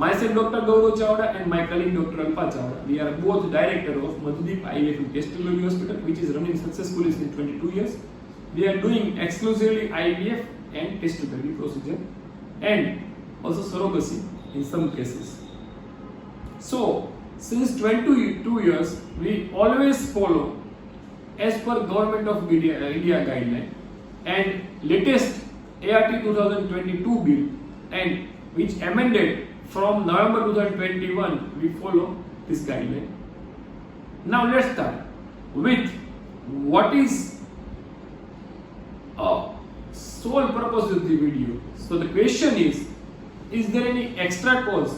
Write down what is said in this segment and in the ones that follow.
Myself Dr. Gaurav Chawda and my colleague Dr. Alpa Chawda. We are both director of MADHUDEEP IVF and Fertility Hospital, which is running successfully since 22 years. We are doing exclusively IVF and testability procedure and also surrogacy in some cases. So, since 22 years, we always follow as per Government of India guideline and latest ART 2022 bill, and which amended from November 2021, we follow this guideline. Now let's start with what is sole purpose of the video. So the question is there any extra cost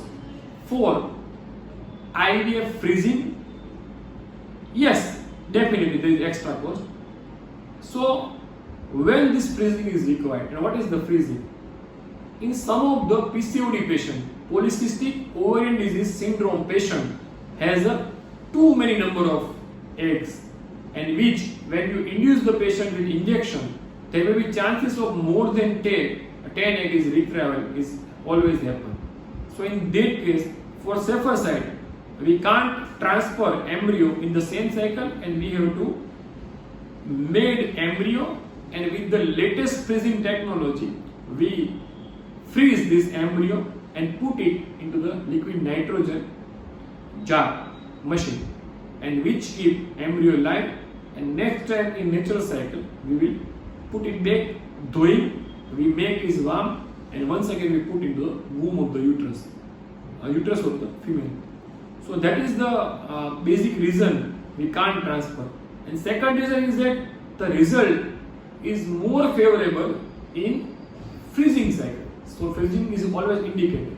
for IVF freezing? Yes, definitely there is extra cost. So when this freezing is required, and what is the freezing? In some of the PCOD patient, polycystic ovarian disease syndrome patient has a too many number of eggs, and which when you induce the patient with injection, there may be chances of more than 10 egg is retrieval is always happen. So in that case, for safer side, we can't transfer embryo in the same cycle, and we have to made embryo, and with the latest freezing technology, we freeze this embryo and put it into the liquid nitrogen jar machine, and which keep embryo alive, and next time in natural cycle we will put it back, thawing, we make it warm, and once again we put into the womb of the uterus of the female. So that is the basic reason we can't transfer. And second reason is that the result is more favorable in freezing cycle. So freezing is always indicated.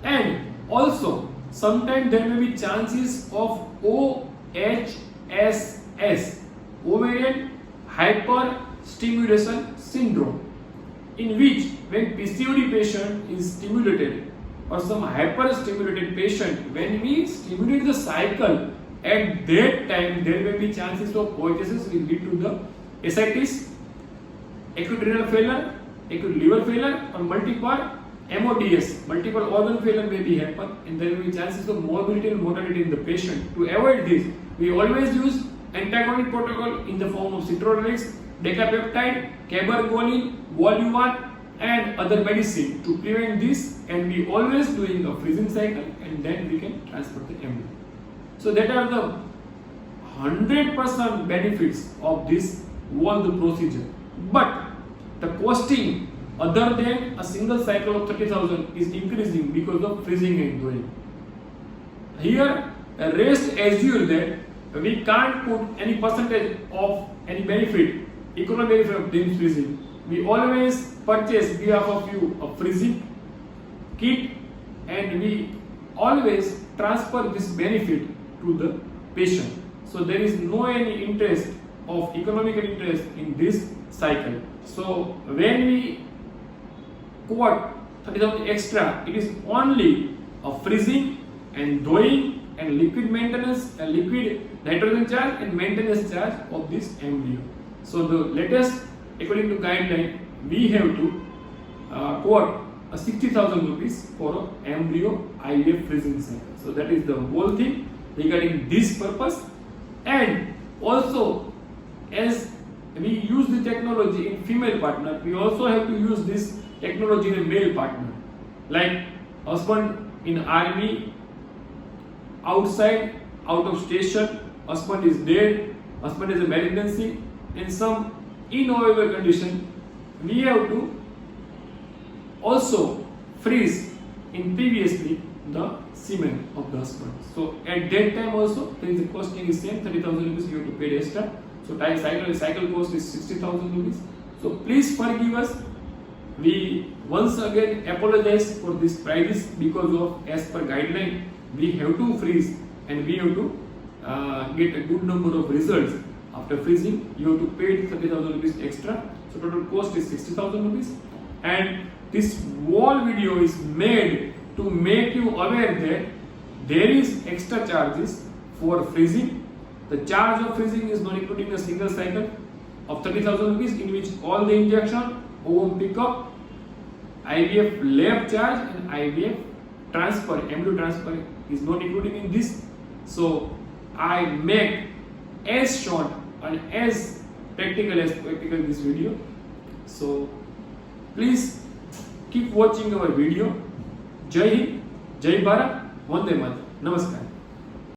And also sometimes there may be chances of OHSS, ovarian hyperstimulation syndrome, in which when PCOD patient is stimulated or some hyperstimulated patient, when we stimulate the cycle, at that time there may be chances of OHSS will lead to the ascites, acute renal failure, acute liver failure, or multiple MODS, multiple organ failure may be happen, and there will be chances of morbidity and mortality in the patient. To avoid this, we always use antagonic protocol in the form of citrullinase, decapeptide, cabergoline, Voluvan, and other medicine to prevent this, and we always doing a freezing cycle, and then we can transfer the embryo. So that are the 100% benefits of this whole the procedure. But the costing other than a single cycle of 30,000 is increasing because of freezing and thawing. Here, rest assure that we can't put any percentage of any benefit, economic benefit of this freezing. We always purchase behalf of you a freezing kit, and we always transfer this benefit to the patient. So there is no any interest of economical interest in this cycle. So when we quote 30,000 extra, it is only a freezing and thawing and liquid maintenance and liquid nitrogen charge and maintenance charge of this embryo. So the latest, according to guideline, we have to quote 60,000 rupees for an embryo IVF freezing cycle. So that is the whole thing regarding this purpose. And also, as we use the technology in female partner, we also have to use this technology in a male partner. Like husband in army, outside, out of station, husband is dead, husband has a malignancy, in some innovative condition, we have to also freeze in previously the semen of the husband. So at that time also there is a costing is same, 30,000 rupees you have to pay extra. So cycle cost is 60,000 rupees. So please forgive us. We once again apologize for this prices because of as per guideline we have to freeze and we have to get a good number of results. After freezing, you have to pay 30,000 rupees extra. So total cost is 60,000 rupees. And this whole video is made to make you aware that there is extra charges for freezing. The charge of freezing is not including a single cycle of 30,000 rupees, in which all the injection, ovum pickup, IVF lab charge and IVF transfer, embryo transfer is not included in this. So I make as short and as practical this video. So please keep watching our video. Jai Hind, Jai Bharat, Vande Mataram. Namaskar.